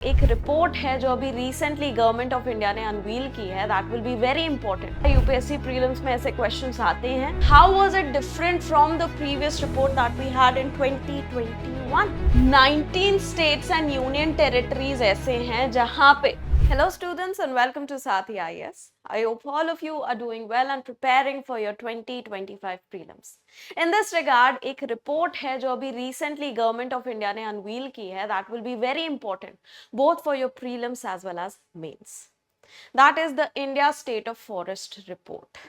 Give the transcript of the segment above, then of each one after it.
एक रिपोर्ट है जो अभी रिसेंटली गवर्नमेंट ऑफ इंडिया ने अनवील की है, that will be very important. UPSC prelims में ऐसे क्वेश्चंस आते हैं, how was it different from the previous report that we had in 2021। 19 states and union territories ऐसे हैं जहां पे Hello students and welcome to Sathi IAS. I hope all of you are doing well and preparing for your 2025 prelims. In this regard, एक report है जो अभी recently government of India ने unveil की है, that will be very important both for your prelims as well as mains. That is the India State of Forest report.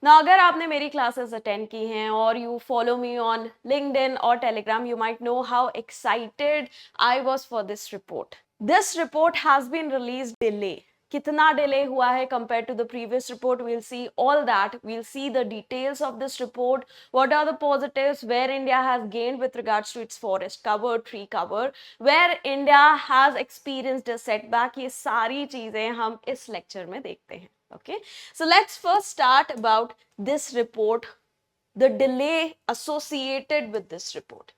Now, अगर आपने मेरी क्लासेस अटेंड की हैं और you follow me on LinkedIn or Telegram, you might know how excited I was for this report. This report has been released delay. कितना delay हुआ है compared to the previous report? We'll see all that. We'll see the details of this report. What are the positives? Where India has gained with regards to its forest cover, tree cover. Where India has experienced a setback. ये सारी चीजें हम इस lecture में देखते हैं. Okay. So let's first start about this report. The delay associated with this report.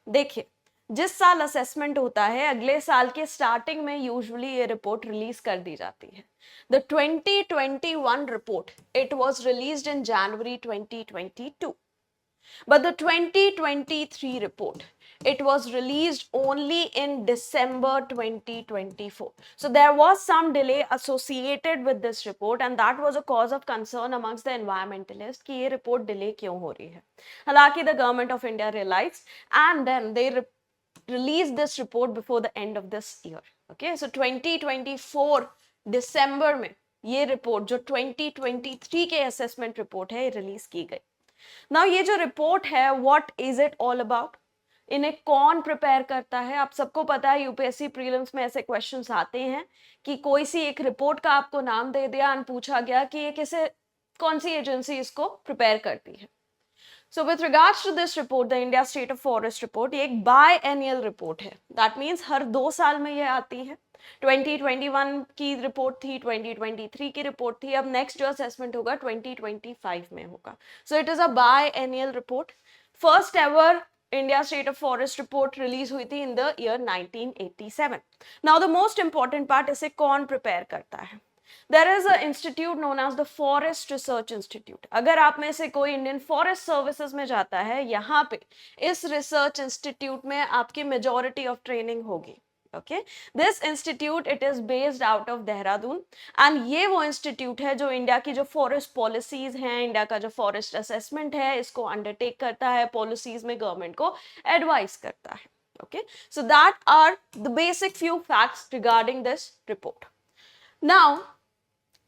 देखिए, जिस साल असेसमेंट होता है अगले साल के स्टार्टिंग में यूजुअली ये रिपोर्ट रिलीज कर दी जाती है। The 2021 report it was released in January 2022, but the 2023 report it was released only in December 2024. So there was some delay associated with this report and that was a cause of concern amongst the environmentalists कि ये report delay क्यों हो रही है। हालांकि the government of India realized and then they released this report before the end of this year. Okay, so 2024 December में ये report जो 2023 के assessment report है ये release की गई। Now ये जो report है what is it all about? इन्हें कौन प्रिपेयर करता है? आप सबको पता है यूपीएससी प्रीलिम्स में ऐसे क्वेश्चंस आते हैं कि कोई सी एक रिपोर्ट का आपको नाम दे दिया और पूछा गया कि ये किसे कौन सी एजेंसी इसको प्रिपेयर करती है। So with regards to this report, the India State of Forest report, ये एक biennial report है. That means हर 2 साल में ये आती है. 2021 की रिपोर्ट थी, 2023 की रिपोर्ट थी, अब नेक्स्ट जो असेसमेंट होगा 2025 में होगा. So it is a biennial report. First ever India State of Forest report release हुई थी in the year 1987. Now the most important part, इसे कौन प्रिपेयर करता है? There is an institute known as the Forest Research Institute. अगर आप में से कोई इंडियन फॉरेस्ट सर्विसेज में जाता है, यहाँ पे इस रिसर्च इंस्टीट्यूट में आपकी मेजॉरिटी ऑफ ट्रेनिंग होगी. Okay, this institute it is based out of Dehradun and ये वो इंस्टीट्यूट है जो इंडिया की जो फॉरेस्ट पॉलिसीज हैं, इंडिया का जो फॉरेस्ट असेसमेंट है इसको अंडरटेक करता है, पॉलिसीज में गवर्नमेंट को एडवाइस करता है. Okay, so that are the basic few facts regarding this report. Now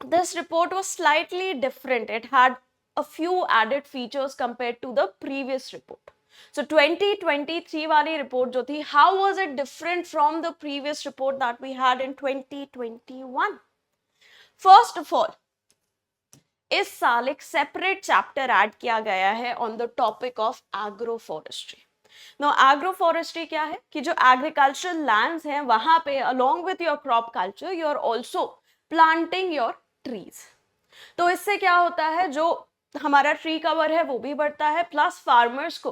this report was slightly different. It had a few added features compared to the previous report. So 2023 वाली report जो थी, how was it different from the previous report that we had in 2021? First of all, इस साल एक separate chapter add किया गया है on the topic of agroforestry. Now agroforestry क्या है कि जो agricultural lands हैं वहां पे along with your crop culture you are also planting your trees. तो इससे क्या होता है, जो हमारा ट्री कवर है वो भी बढ़ता है, प्लस फार्मर्स को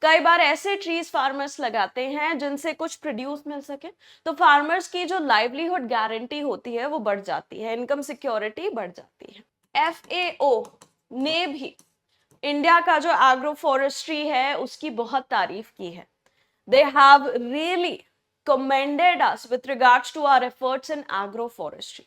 कई बार ऐसे ट्रीज फार्मर्स लगाते हैं जिनसे कुछ प्रोड्यूस मिल सके, तो फार्मर्स की जो लाइवलीहुड गारंटी होती है वो बढ़ जाती है, इनकम सिक्योरिटी बढ़ जाती है. FAO ने भी इंडिया का जो एग्रो फॉरेस्ट्री है उसकी बहुत तारीफ की है. They have really commended us with regards to our efforts in agroforestry.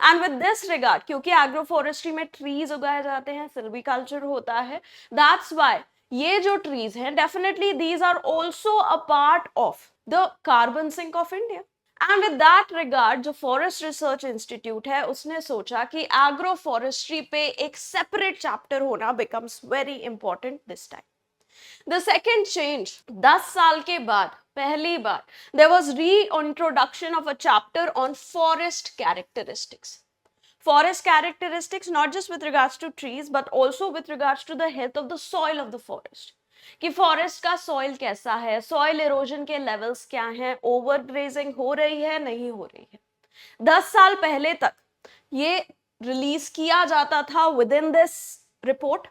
And with this regard, क्योंकि agroforestry में trees उगाए जाते हैं, silviculture होता है, that's why ये जो trees हैं, definitely these are also a part of the carbon sink of India. And with that regard, जो Forest Research Institute है, उसने सोचा कि agroforestry पे एक separate chapter होना becomes very important this time. The second change, 10 साल के बाद पहली बार there was reintroduction of a chapter on forest characteristics. Forest characteristics not just with regards to trees but also with regards to the health of the soil of the forest. कि forest का soil कैसा है, soil erosion के levels क्या हैं, overgrazing हो रही है नहीं हो रही है. 10 साल पहले तक ये रिलीज किया जाता था with in this report.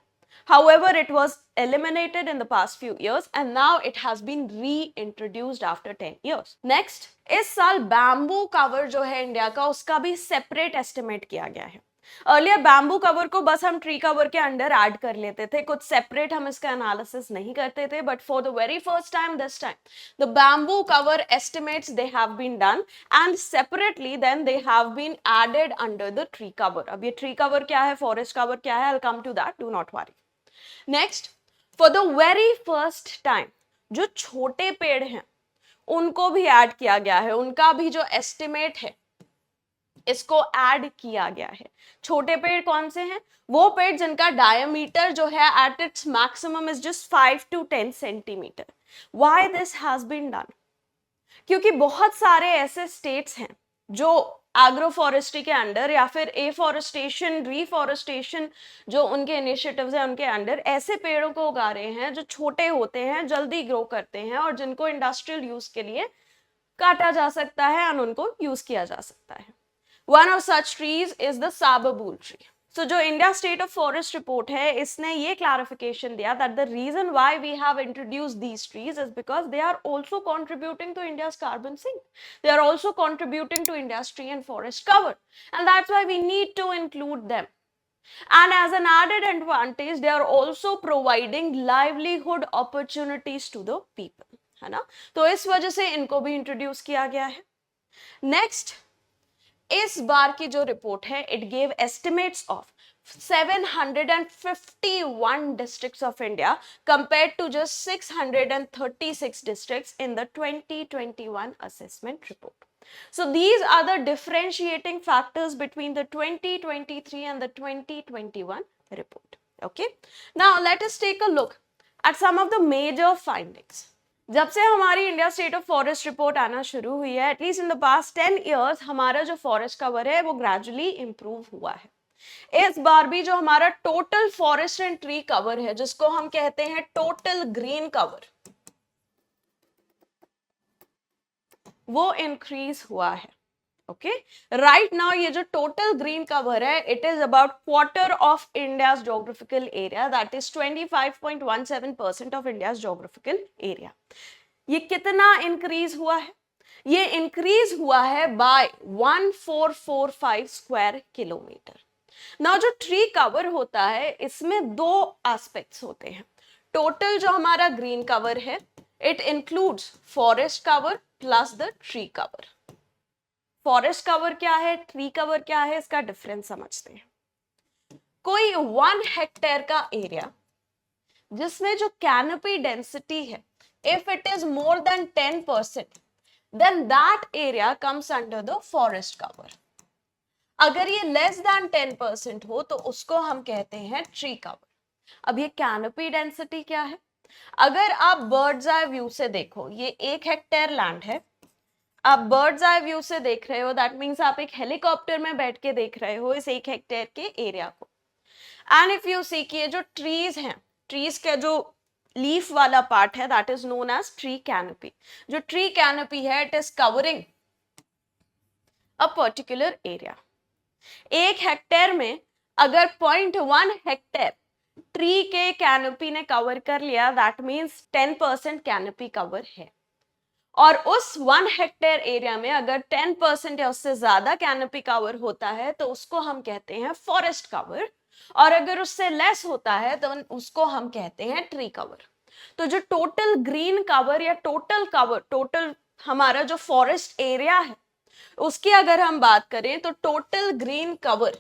However, it was eliminated in the past few years and now it has been reintroduced after 10 years. Next, इस साल बैम्बू कवर जो है इंडिया का, उसका भी सेपरेट एस्टिमेट किया गया है. अर्लियर बैम्बू कवर को बस हम ट्री कवर के अंडर ऐड कर लेते थे, कुछ सेपरेट हम इसका एनालिसिस नहीं करते थे. But for the very first time this time the bamboo cover estimates they have been done and separately then they have been added under the tree cover. अब ये ट्री कवर क्या है, forest cover क्या है, I will come to that, do not worry. Next, for the very first time जो छोटे पेड़ हैं उनको भी ऐड किया गया है, उनका भी जो एस्टिमेट है इसको ऐड किया गया है. छोटे पेड़ कौन से हैं? वो पेड़ जिनका डायमीटर जो है at its maximum is just 5 to 10 centimetre. Why this has been done? क्योंकि बहुत सारे ऐसे स्टेट्स हैं जो एग्रो फॉरेस्ट्री के अंडर या फिर एफॉरेस्टेशन, रीफॉरेस्टेशन जो उनके इनिशिएटिव्स हैं उनके अंडर ऐसे पेड़ों को उगा रहे हैं जो छोटे होते हैं, जल्दी ग्रो करते हैं और जिनको इंडस्ट्रियल यूज के लिए काटा जा सकता है और उनको यूज किया जा सकता है. One of such trees is the Sababul tree. So जो India State of Forest report है, इसने ये clarification दिया that the reason why we have introduced these trees is because they are also contributing to India's carbon sink. They are also contributing to India's tree and forest cover, and that's why we need to include them. And as an added advantage, they are also providing livelihood opportunities to the people, है ना? तो इस वजह से इनको भी introduce किया गया है. Next, इस बार की जो रिपोर्ट है it gave estimates of 751 districts of India compared to just 636 districts in the 2021 assessment report. So these are the differentiating factors between the 2023 and the 2021 report. Okay. Now let us take a look at some of the major findings. जब से हमारी India state of forest report आना शुरू हुई है, at least in the past 10 years हमारा जो forest cover है वो ग्रेजुअली इंप्रूव हुआ है. इस बार भी जो हमारा total forest and tree cover है, जिसको हम कहते हैं टोटल ग्रीन कवर, वो इंक्रीज हुआ है. ओके, राइट नाउ ये जो टोटल ग्रीन कवर है it is about quarter of India's geographical area, that is 25.17% of India's geographical area. ये कितना इंक्रीज हुआ है? ये इंक्रीज हुआ है बाय 1445 स्क्वायर किलोमीटर. नाउ जो ट्री कवर होता है इसमें दो एस्पेक्ट्स होते हैं. टोटल जो हमारा ग्रीन कवर है it includes forest cover plus the tree cover. Forest cover क्या है, ट्री कवर क्या है, इसका डिफरेंस समझते हैं. कोई 1 हेक्टेयर का एरिया जिसमें जो कैनोपी डेंसिटी है if it is more than 10% then that area comes under the forest cover. अगर ये less than 10% हो तो उसको हम कहते हैं ट्री कवर. अब ये कैनोपी डेंसिटी क्या है? अगर आप बर्ड्स आई व्यू से देखो, ये 1 हेक्टेयर लैंड है, आप बर्ड्स आई व्यू से देख रहे हो, दैट मीन्स आप एक हेलीकॉप्टर में बैठ के देख रहे हो इस 1 हेक्टेयर के एरिया को. एंड इफ यू सी कि ये जो ट्रीज हैं, ट्रीज के जो लीफ वाला पार्ट है that is known as tree canopy. जो ट्री कैनोपी है it is covering a particular area. 1 hectare में अगर 0.1 हेक्टेयर ट्री के कैनोपी ने कवर कर लिया दैट मीन्स 10% कैनोपी कवर है. और उस 1 हेक्टेयर एरिया में अगर 10% या उससे ज्यादा कैनोपी कवर होता है तो उसको हम कहते हैं फॉरेस्ट कवर, और अगर उससे लेस होता है तो उसको हम कहते हैं ट्री कवर. तो जो टोटल ग्रीन कवर या टोटल कवर, टोटल हमारा जो फॉरेस्ट एरिया है उसकी अगर हम बात करें तो total green cover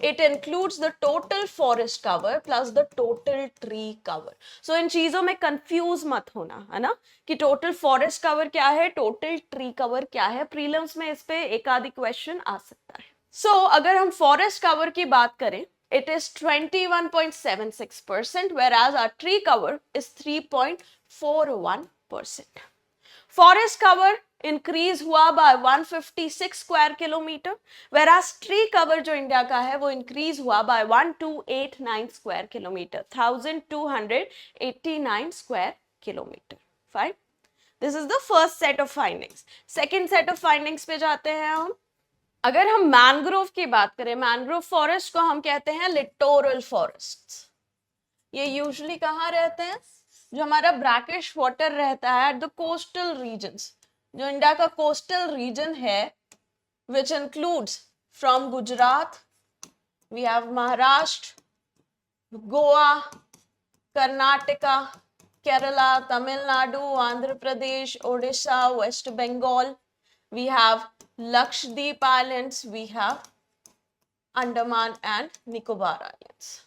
it includes the total forest cover plus the total tree cover. So इन चीजों में कंफ्यूज मत होना, है ना, कि टोटल फॉरेस्ट कवर क्या है, टोटल ट्री कवर क्या है. प्रीलिम्स में इस पे एक आधी क्वेश्चन आ सकता है. सो अगर हम फॉरेस्ट कवर की बात करें it is 21.76% whereas our tree cover is 3.41%. Forest cover increase हुआ by 156 square kilometre, whereas tree cover जो इंडिया का है वो इंक्रीज हुआ by 1289 square kilometre, 1289 square kilometre. Fine, this is the first set of findings. Second set of findings पे जाते हैं हम. अगर हम मैनग्रोव की बात करें, मैनग्रोव फॉरेस्ट को हम कहते हैं लिटोरल फॉरेस्ट. ये यूजुअली कहाँ रहते हैं? जो हमारा ब्रैकिश वाटर रहता है एट द कोस्टल रीजन्स, जो इंडिया का कोस्टल रीजन है, which includes from Gujarat, we have Maharashtra, Goa, Karnataka, Kerala, Tamil Nadu, Andhra Pradesh, Odisha, West Bengal. We have Lakshadweep Islands, we have Andaman and Nicobar Islands.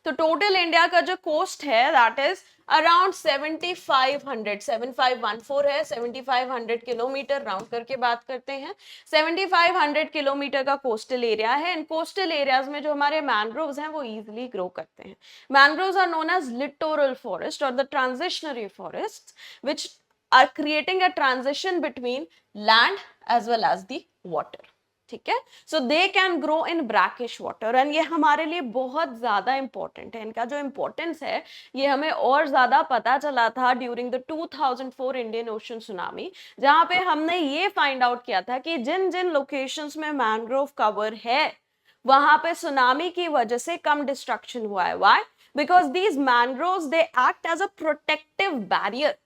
तो total India का जो coast है that is around 7514 है, 7500 kilometre round करके बात करते हैं, 7500 kilometre का कोस्टल एरिया है। इन कोस्टल एरियाज में जो हमारे मैनग्रोव्स हैं वो इजीली ग्रो करते हैं। Mangroves are known as littoral forest और the transitionary forest which are creating a transition between land as well as the water. ठीक है, so they can grow in brackish water and ये हमारे लिए बहुत ज्यादा इंपॉर्टेंट है। इनका जो इंपॉर्टेंस है ये हमें और ज्यादा पता चला था during the 2004 Indian ocean tsunami, जहां पे हमने ये फाइंड आउट किया था कि जिन जिन लोकेशंस में मैनग्रोव कवर है वहां पे सुनामी की वजह से कम डिस्ट्रक्शन हुआ है। Why? Because these mangroves they act as a protective barrier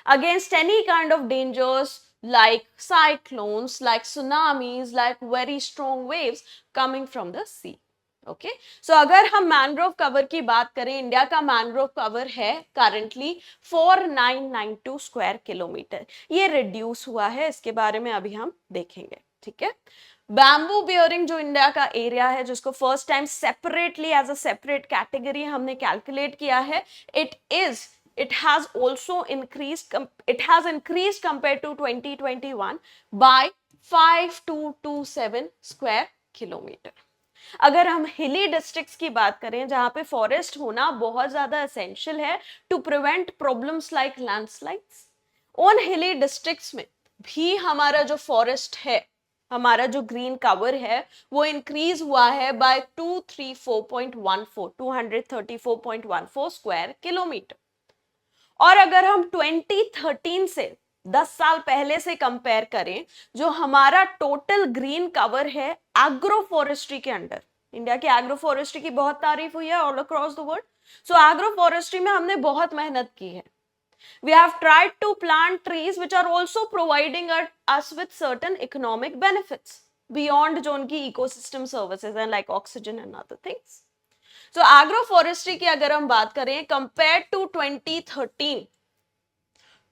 against any kind of dangers like cyclones, like tsunamis, like very strong waves coming from the sea. Okay, so अगर हम mangrove cover की बात करें, India का mangrove cover है currently 4992 square kilometre. ये reduce हुआ है, इसके बारे में अभी हम देखेंगे। ठीक है, बैम्बू बियरिंग जो इंडिया का एरिया है, जिसको first time separately as a separate category हमने कैलकुलेट किया है, it has also increased compared to 2021 by 5227 square kilometer। अगर हम हिली डिस्ट्रिक्ट्स की बात करें जहां पे फॉरेस्ट होना बहुत ज्यादा एसेंशियल है to prevent problems like landslides, उन हिली डिस्ट्रिक्ट्स में भी हमारा जो फॉरेस्ट है, हमारा जो ग्रीन कवर है वो इंक्रीज हुआ है बाय 234.14 स्क्वायर किलोमीटर। और अगर हम 2013 से 10 साल पहले से कंपेयर करें, जो हमारा टोटल ग्रीन कवर है एग्रो फॉरेस्ट्री के अंडर, इंडिया की एग्रो फॉरेस्ट्री की बहुत तारीफ हुई है all across the world. So agro forestry में हमने बहुत मेहनत की है। We have tried to plant trees which are also providing us with certain economic benefits beyond जो उनकी ecosystem services and like oxygen and other things. So agro forestry की अगर हम बात करें compared to 2013,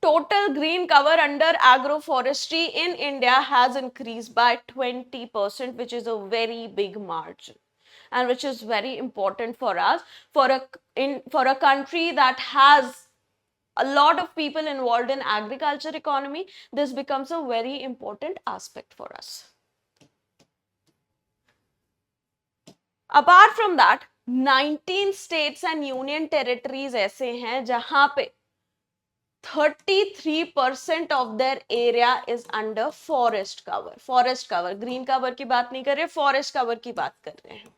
total green cover under agroforestry in India has increased by 20%, which is a very big margin and which is very important for us, for a country that has a lot of people involved in agriculture economy. This becomes a very important aspect for us. Apart from that, 19 states and union territories ऐसे हैं जहां पे 33% of their area is under forest cover. Forest cover, green cover की बात नहीं कर रहे, forest cover की बात कर रहे हैं।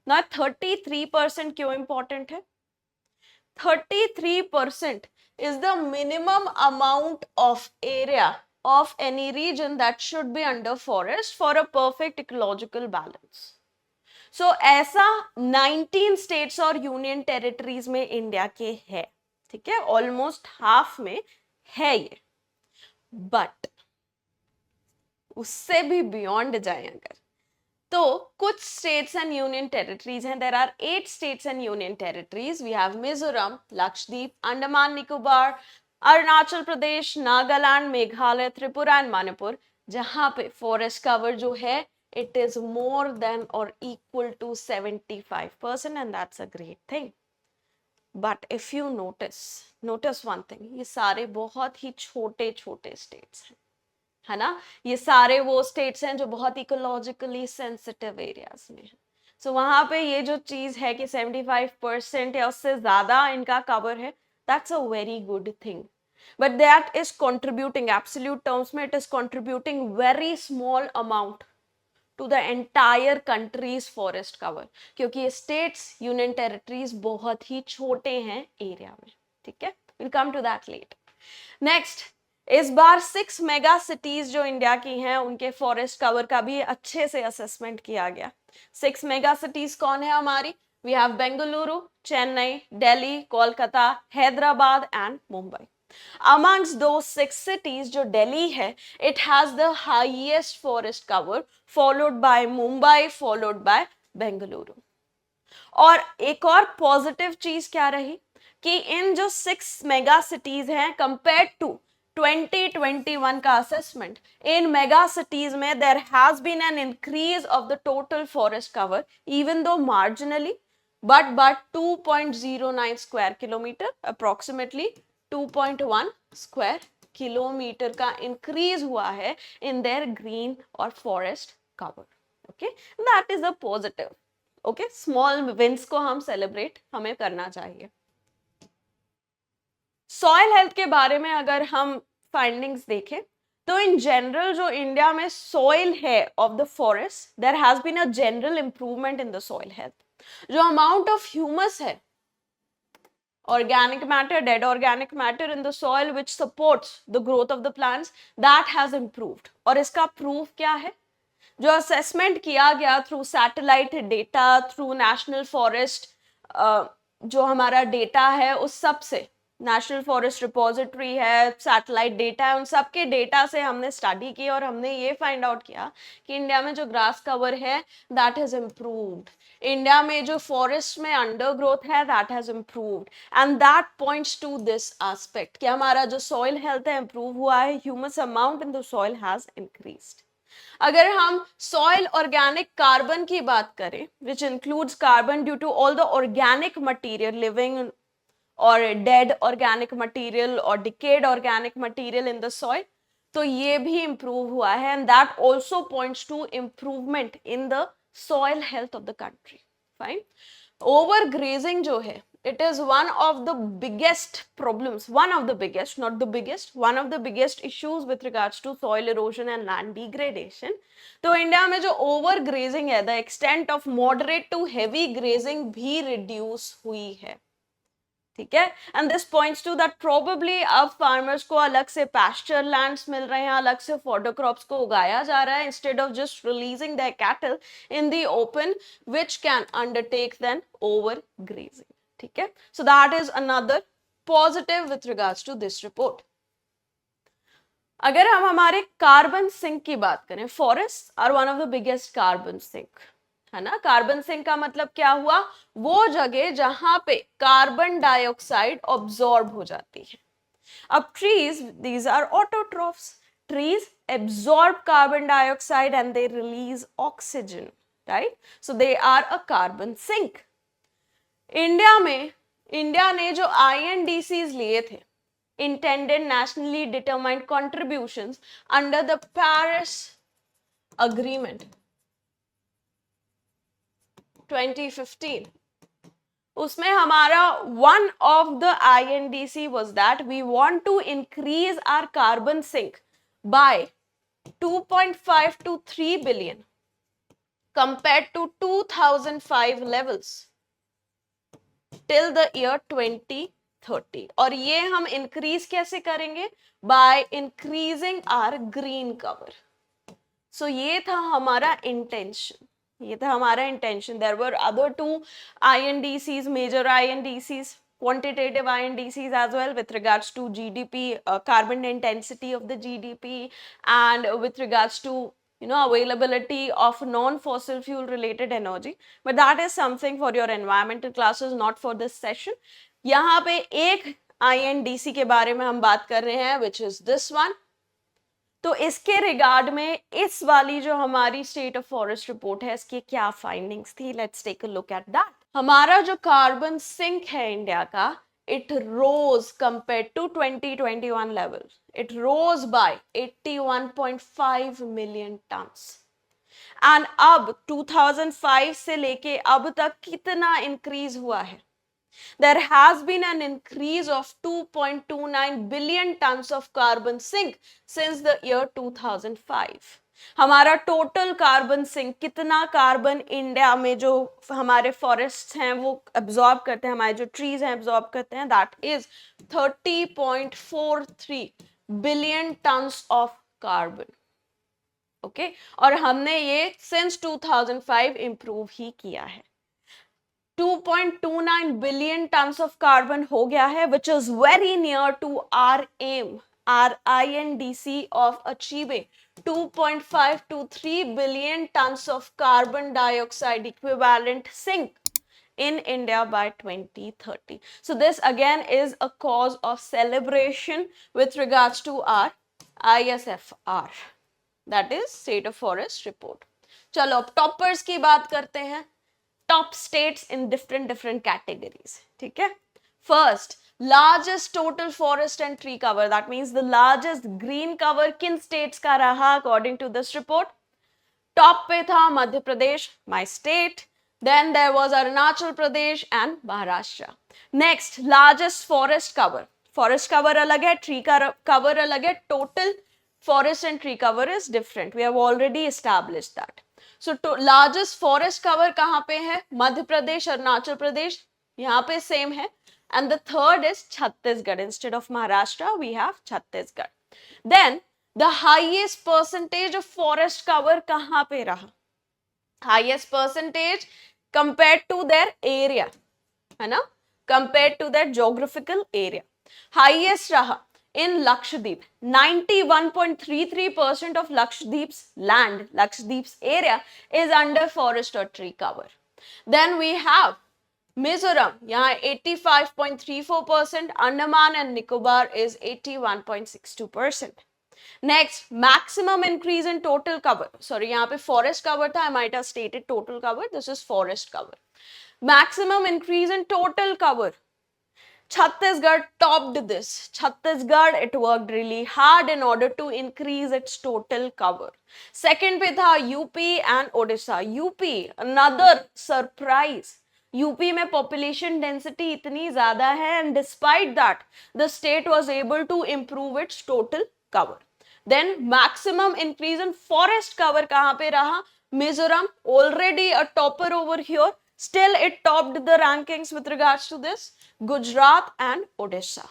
Now 33% क्यों important है? 33% is the minimum amount of area of any region that should be under forest for a perfect ecological balance. So ऐसा 19 states और यूनियन टेरिटरीज में इंडिया के है। ठीक है, ऑलमोस्ट हाफ में है ये। बट उससे भी बियॉन्ड जाए अगर, तो कुछ स्टेट्स एंड यूनियन टेरिटरीज हैं। There are 8 states and union territories. We have Mizoram, Lakshadweep, Andaman Nicobar, Arunachal Pradesh, Nagaland, Meghalaya, Tripura and Manipur, जहां पे फॉरेस्ट कवर जो है it is more than or equal to 75%, and that's a great thing. But if you notice one thing, ये सारे बहुत ही छोटे छोटे स्टेट्स हैं, है ना। ये सारे वो स्टेट्स हैं जो बहुत इकोलॉजिकली सेंसिटिव एरियाज में हैं। सो वहां पे ये जो चीज है कि 75% या उससे ज्यादा इनका कवर है, that's a very good thing. But that is contributing, absolute terms में it is contributing very small amount to the entire country's forest cover, क्योंकि ये states, union territories बहुत ही छोटे हैं एरिया में। ठीक है, we'll come to that later. Next, इस बार 6 मेगा सिटीज जो इंडिया की हैं उनके फॉरेस्ट कवर का भी अच्छे से असेसमेंट किया गया। 6 मेगा सिटीज कौन है हमारी? We have Bengaluru, Chennai, Delhi, Kolkata, Hyderabad and Mumbai. Amongst those 6 cities, जो दिल्ली है, it has the highest forest cover, followed by Mumbai, followed by Bengaluru. और एक और पॉजिटिव चीज क्या रही कि इन जो 6 मेगा सिटीज हैं कंपेयर टू 2021 का असेसमेंट, इन मेगा सिटीज में there has been an increase of the total forest cover, even though marginally, but 2.09 square kilometre, approximately 2.1 square kilometre का इंक्रीज हुआ है इन देयर ग्रीन और forest cover. Okay, that is a positive. Okay, small wins को हम celebrate हमें करना चाहिए. Soil health के बारे में अगर हम फाइंडिंग्स देखें तो इन जनरल जो इंडिया में सॉइल है of the forest, there has been a general improvement in the soil health. जो अमाउंट ऑफ ह्यूमस है, organic matter, dead organic matter in the soil which supports the growth of the plants, that has improved. और इसका proof क्या है? जो assessment किया गया through satellite data, through national forest, जो हमारा data है उस सब से, नेशनल फॉरेस्ट रिपोजिटरी है, सैटेलाइट डेटा है, उन सब के डेटा से हमने स्टडी की और हमने ये फाइंड आउट किया कि इंडिया में जो ग्रास कवर है दैट हैज इम्प्रूव्ड. इंडिया में जो फॉरेस्ट में अंडर ग्रोथ है that has improved, and that points to this aspect कि हमारा जो सॉइल हेल्थ है इम्प्रूव हुआ है, humus amount in the soil has increased. अगर हम सॉइल ऑर्गेनिक कार्बन की बात करें, which includes carbon due to all the organic material living or dead organic material or decayed organic material in the soil, तो ये भी improve हुआ है, and that also points to improvement in the soil health of the country. Fine. Overgrazing जो है, it is one of the biggest problems, one of the biggest, not the biggest, one of the biggest issues with regards to soil erosion and land degradation. तो India में जो overgrazing है, the extent of moderate to heavy grazing भी reduce हुई है. ठीक है, and this points to that probably अब फार्मर्स को अलग से पैस्चर लैंड्स मिल रहे हैं, अलग से फॉडर क्रॉप्स को उगाया जा रहा है instead of just releasing their cattle in the open which can undertake then overgrazing. ठीक है, so that is another positive with regards to this report. अगर हम हमारे कार्बन सिंक की बात करें, forest are one of the biggest carbon sink, है ना. कार्बन सिंक का मतलब क्या हुआ? वो जगह जहां पे कार्बन डाइऑक्साइड ऑब्जॉर्ब हो जाती है. अब trees, these are autotrophs, trees absorb carbon dioxide and they release oxygen, right. So they are a carbon sink. India ने जो INDCs लिए थे, intended nationally determined contributions under the Paris agreement 2015, उसमें हमारा one of the INDC was that we want to increase our carbon sink by 2.5 to 3 billion compared to 2005 levels till the year 2030. और ये हम increase कैसे करेंगे? By increasing our green cover. So ये था हमारा intention. ये था हमारा intention. There were other 2 INDCs, major INDCs, quantitative INDCs as well with regards to GDP, carbon intensity of the GDP, and with regards to availability of non-fossil fuel related energy, but that is something for your environmental classes, not for this session. यहाँ पे एक INDC के बारे में हम बात कर रहे हैं, which is this one. तो इसके रिगार्ड में इस वाली जो हमारी स्टेट ऑफ फॉरेस्ट रिपोर्ट है, इसकी क्या फाइंडिंग्स थी, let's take a look at that. हमारा जो कार्बन सिंक है इंडिया का, it rose compare to 2021 level, it rose by 81.5 million tons. And अब 2005 से लेके अब तक कितना इंक्रीज हुआ है? There has been an increase of 2.29 billion tons of carbon sink since the year 2005. हमारा टोटल कार्बन सिंक, कितना कार्बन इंडिया में जो हमारे फॉरेस्ट हैं वो एब्जॉर्ब करते हैं, हमारे जो ट्रीज हैं एब्जॉर्ब करते हैं, that is 30.43 billion tons of carbon. Okay और हमने ये सिंस 2005 इंप्रूव ही किया है. 2.29 बिलियन टन्स ऑफ कार्बन हो गया है, which is very near to our um, our INDC of achieving 2.5 to 3 billion tons of carbon dioxide equivalent sink in India by 2030. So this again is a cause of celebration with regards to our ISFR, that is State of Forest Report. चलो अब toppers की बात करते हैं. Top states in different categories. ठीक है. First, largest total forest and tree cover, that means the largest green cover किन states का रहा according to this report. Top पे था Madhya Pradesh, my state. Then there was Arunachal Pradesh and Maharashtra. Next, largest forest cover. Forest cover अलग है, tree cover अलग है. Total forest and tree cover is different. We have already established that. So largest forest cover कहाँ पे है? मध्य प्रदेश, अरुणाचल प्रदेश, यहाँ पे सेम है. And the third is Chhattisgarh. Instead of Maharashtra we have Chhattisgarh. Then the highest percentage of forest cover कहाँ पे रहा? Highest percentage compare to their area, है ना, compare to their geographical area. Highest रहा in Lakshadweep. 91.33% of Lakshadweep's land, Lakshadweep's area is under forest or tree cover. Then we have Mizoram, यहाँ 85.34%, Andaman and Nicobar is 81.62%. Next, maximum increase in total cover. Sorry, यहाँ पे forest cover था, I might have stated total cover, this is forest cover. Maximum increase in total cover. Chhattisgarh topped this. Chhattisgarh, it worked really hard in order to increase its total cover. Second पे था UP and Odisha. UP, another surprise. UP में population density इतनी ज़्यादा है and despite that, the state was able to improve its total cover. Then maximum increase in forest cover कहाँ पे रहा? Mizoram, already a topper over here. Still, it topped the rankings with regards to this. Gujarat and Odisha.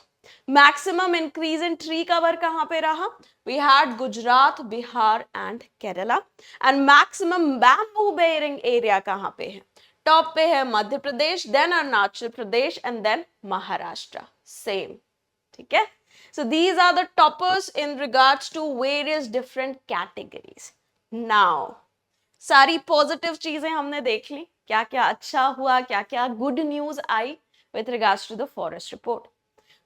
Maximum increase in tree cover कहाँ पे रहा? We had Gujarat, Bihar and Kerala. And maximum bamboo bearing area कहाँ पे है? Top पे है Madhya Pradesh, then Arunachal Pradesh and then Maharashtra. Same. ठीक है? So these are the toppers in regards to various different categories. Now, सारी positive चीजें हमने देख ली. क्या क्या अच्छा हुआ, क्या क्या good news I with regards to the forest report.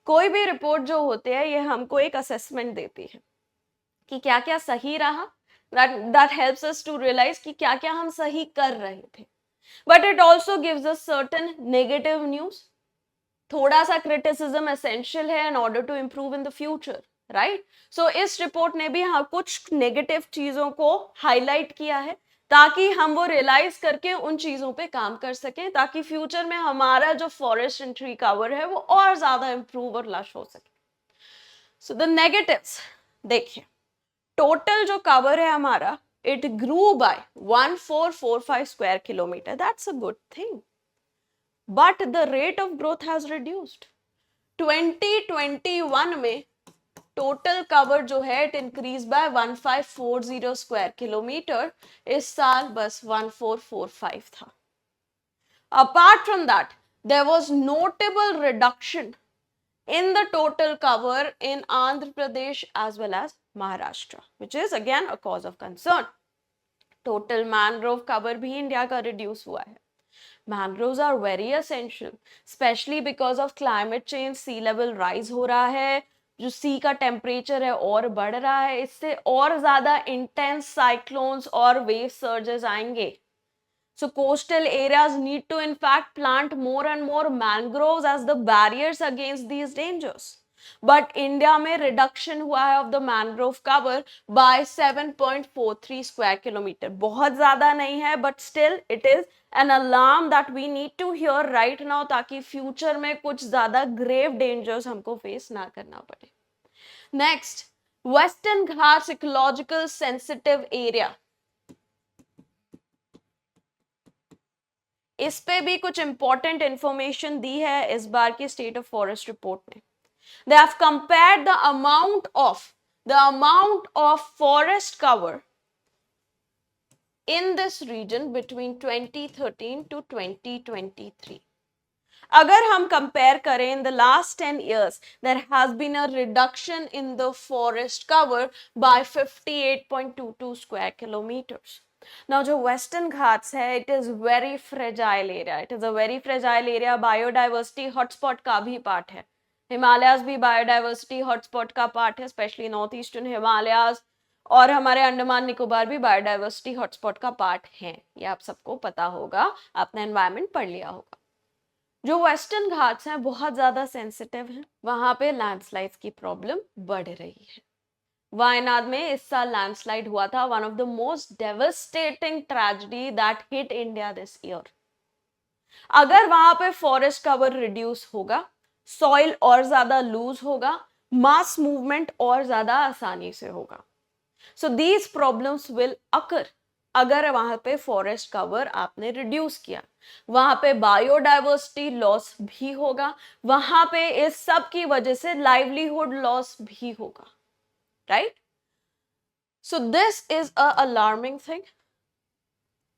कोई भी रिपोर्ट जो होते हैं ये हमको एक असेसमेंट देती है कि क्या क्या सही रहा. that helps us to realize कि क्या क्या हम सही कर रहे थे. But it also gives us certain negative news. थोड़ा सा criticism essential है in order to improve in the future, right? So इस रिपोर्ट ने भी हाँ कुछ नेगेटिव चीजों को हाईलाइट किया है ताकि हम वो रियलाइज करके उन चीजों पे काम कर सकें, ताकि फ्यूचर में हमारा जो फॉरेस्ट एंड ट्री कवर है वो और ज्यादा इंप्रूव और लश हो सके. सो द नेगेटिव्स देखिए, टोटल जो कवर है हमारा, it grew by 1445 square kilometer. That's a good thing, but the rate of growth has reduced. 2021 में टोटल कवर जो है it increase by 1540 square kilometer. इस साल बस 1445 था. Apart from that there was notable reduction in the total cover in Andhra Pradesh as well as Maharashtra, which is again a cause of concern. Total mangrove cover भी India का reduce हुआ है. Mangroves are very essential, especially because of climate change. Sea level rise हो रहा है, जो सी का temperature है और बढ़ रहा है, इससे और ज्यादा इंटेंस साइक्लोन्स और वेव सर्जेस आएंगे. So coastal areas need to in fact plant more and more mangroves as the barriers against these dangers. But India में reduction हुआ है of the mangrove cover by 7.43 square kilometer. बहुत ज़्यादा नहीं है, but still it is an alarm that we need to hear right now ताकि future में कुछ ज़्यादा grave dangers हमको face ना करना पड़े. Next, Western Ghats ecological sensitive area. इस पे भी कुछ इंपॉर्टेंट इंफॉर्मेशन दी है इस बार की स्टेट ऑफ फॉरेस्ट रिपोर्ट में. They have compared the amount of forest cover in this region between 2013 to 2023. अगर हम कंपेयर करें in the last 10 years, there has been a reduction in the forest cover by 58.22 square kilometers. Now जो Western Ghats है, it is very fragile area. It is a very fragile area. Biodiversity hotspot का भी part है. हिमालयाज भी biodiversity hotspot का part है, specially north eastern Himalayas, और हमारे अंडमान निकोबार भी बायोडाइवर्सिटी हॉटस्पॉट का पार्ट है. ये आप सबको पता होगा, आपने एनवायरमेंट पढ़ लिया होगा. जो वेस्टर्न घाट्स हैं बहुत ज्यादा सेंसिटिव हैं, वहां पे लैंडस्लाइड्स की प्रॉब्लम बढ़ रही है. वायनाड में इस साल लैंडस्लाइड हुआ था, one of the most devastating tragedy that hit India this year. अगर वहां पे फॉरेस्ट कवर रिड्यूस होगा, सॉइल और ज्यादा लूज होगा, मास मूवमेंट और ज्यादा आसानी से होगा. So these problems will occur अगर वहां पे फॉरेस्ट कवर आपने रिड्यूस किया. वहां पे बायोडाइवर्सिटी लॉस भी होगा, वहां पे इस सब की वजह से लाइवलीहुड लॉस भी होगा, right? So this is a alarming thing.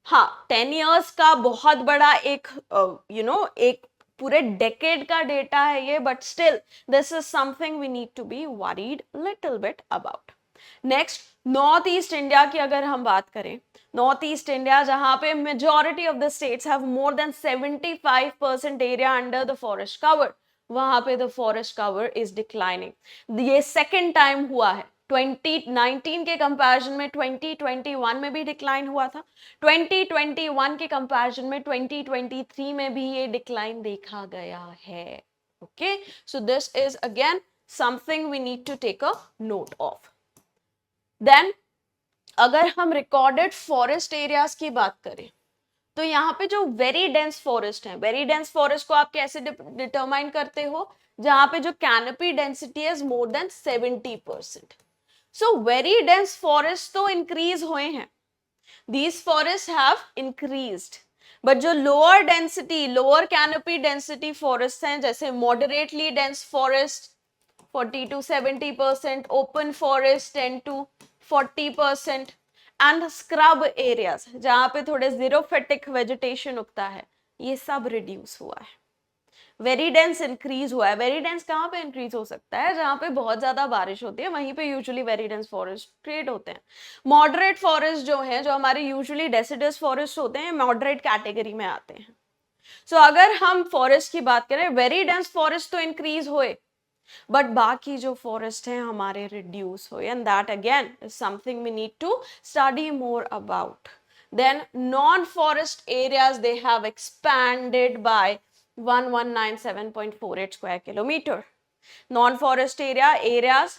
हाँ, 10 years का बहुत बड़ा एक एक पूरे डेकेड का डेटा है ये, but still this is something we need to be worried little bit about. Next, north east India की अगर हम बात करें, नॉर्थ ईस्ट इंडिया जहां पे majority of the states have more than 75% area under the forest cover, वहां पे the forest cover is declining. ये सेकेंड टाइम हुआ है. 2019 के कंपैरिजन में 2021 में भी डिक्लाइन हुआ था. 2021 के कंपैरिजन में 2023 में भी ये डिक्लाइन देखा गया है. Okay, so this is again something we need to take a note of. Then अगर हम रिकॉर्डेड फॉरेस्ट एरियाज की बात करें, तो यहाँ पे जो वेरी डेंस फॉरेस्ट है, वेरी डेंस फॉरेस्ट को आप कैसे डिटरमाइन करते हो? जहां पे जो कैनोपी डेंसिटी है more than 70%. So very dense forest तो इंक्रीज हुए हैं, these forest have increased, but जो lower density, lower canopy density forest हैं, जैसे moderately dense forest 40 to 70%, open forest 10 to 40%, and scrub areas जहां पे थोड़े जीरोफिटिक वेजिटेशन उगता है, ये सब रिड्यूस हुआ है. वेरी डेंस इंक्रीज हुआ है. वेरी डेंस कहाँ पे इंक्रीज हो सकता है? जहां पे बहुत ज्यादा बारिश होती है, वहीं पे usually very dense forest create होते हैं. मॉडरेट फॉरेस्ट जो है, जो हमारे यूजुअली डेसिडस फॉरेस्ट होते हैं, मॉडरेट कैटेगरी में आते हैं. सो अगर हम फॉरेस्ट की बात करें, वेरी डेंस फॉरेस्ट तो इंक्रीज हुए, बट बाकी जो फॉरेस्ट हैं हमारे रिड्यूस हुए, and that again is something we need to study more about. Then non forest areas they have expanded by 1197.48 square kilometre. Non forest areas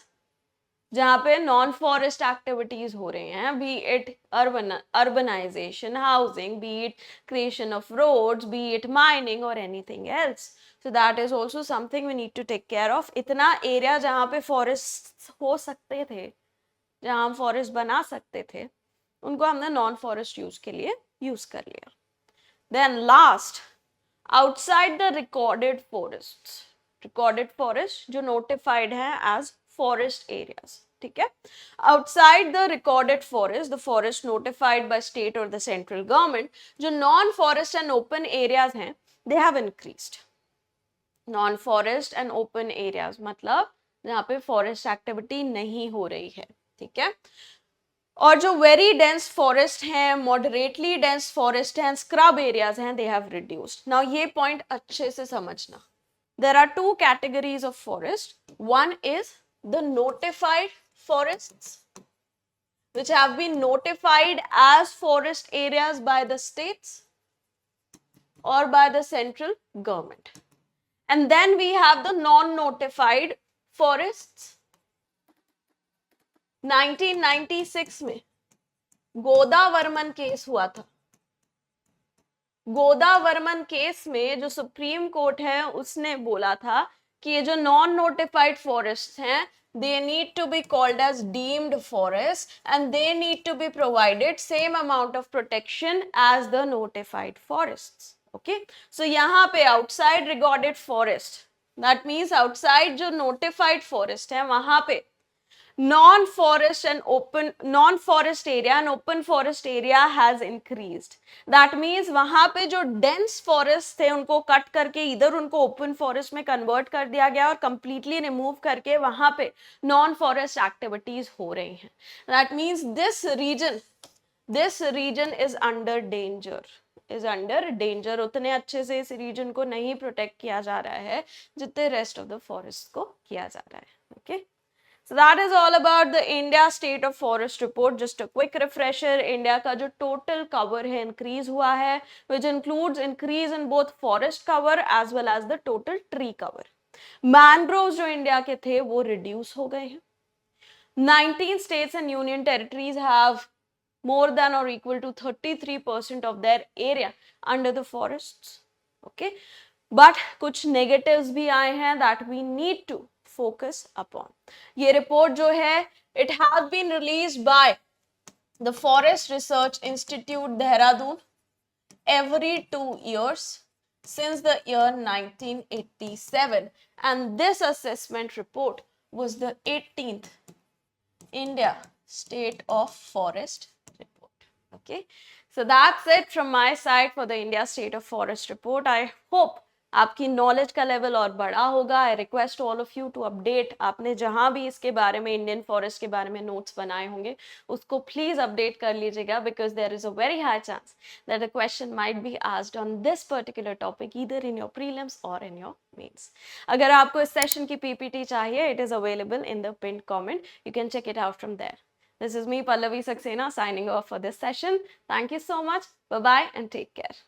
जहां पे non forest activities हो रही हैं, be it urbanisation, housing, be it creation of roads, be it mining और anything else. So that is also something we need to take care of. इतना area जहाँ पे forest हो सकते थे, जहाँ हम फॉरेस्ट बना सकते थे, उनको हमने नॉन फॉरेस्ट यूज के लिए यूज कर लिया. Then last, outside the recorded forest जो नोटिफाइड है एज फॉरेस्ट एरियाज, ठीक है, outside the recorded forest, the forest notified by state और द सेंट्रल गवर्नमेंट, जो non forest and open areas हैं, they have increased. Non forest and open areas मतलब जहाँ पे फॉरेस्ट एक्टिविटी नहीं हो रही है, ठीक है. और जो वेरी डेंस फॉरेस्ट हैं, मॉडरेटली डेंस फॉरेस्ट हैं, स्क्रब एरियाज हैं, दे हैव रिड्यूस्ड. नाउ ये पॉइंट अच्छे से समझना. There are two categories of forest. One is the notified forests which have been notified as forest areas by the states or by the central government. And then we have the non-notified forests. 1996 में गोदा Varman case हुआ था. गोदा Varman case में जो supreme court है उसने बोला था कि ये जो नॉन नोटिफाइड फॉरेस्ट हैं, they need to be called as deemed forests and they need to be provided same amount of protection as the notified forests. Okay, so यहाँ पे outside recorded forest, that means outside जो notified forest है, वहां पे non-forest area and open forest area has increased. That means वहां पे जो dense forest थे उनको कट करके इधर उनको open forest में convert कर दिया गया और completely remove करके वहां पे non-forest activities हो रही हैं. That means this region is under danger. उतने अच्छे से इस रीजन को नहीं प्रोटेक्ट किया जा रहा है जितने रेस्ट ऑफ द फॉरेस्ट को किया जा रहा है. Okay, so that is all about the India State of Forest report. Just a quick refresher, India का जो total cover है increase हुआ है, which includes increase in both forest cover as well as the total tree cover. Mangroves जो India के थे वो reduce हो गए हैं. 19 states and union territories have more than or equal to 33% of their area under the forests. Okay, but कुछ negatives भी आए हैं that we need to focus upon. ये report जो है, it has been released by the Forest Research Institute Dehradun every 2 years since the year 1987, and this assessment report was the 18th India State of Forest report. Okay, so that's it from my side for the India State of Forest report. I hope आपकी knowledge का level और बड़ा होगा. I request all of you to update. आपने जहां भी इसके बारे में, इंडियन फॉरेस्ट के बारे में नोट्स बनाए होंगे, उसको प्लीज अपडेट कर लीजिएगा, because there is a very high chance that a question might be asked on this particular topic either in your prelims or in your mains. अगर आपको इस सेशन की पीपीटी चाहिए, it is available in the pin comment. You can check it out from there. This is me, Pallavi Saxena, signing off for this session. Thank you so much. Bye-bye and take care.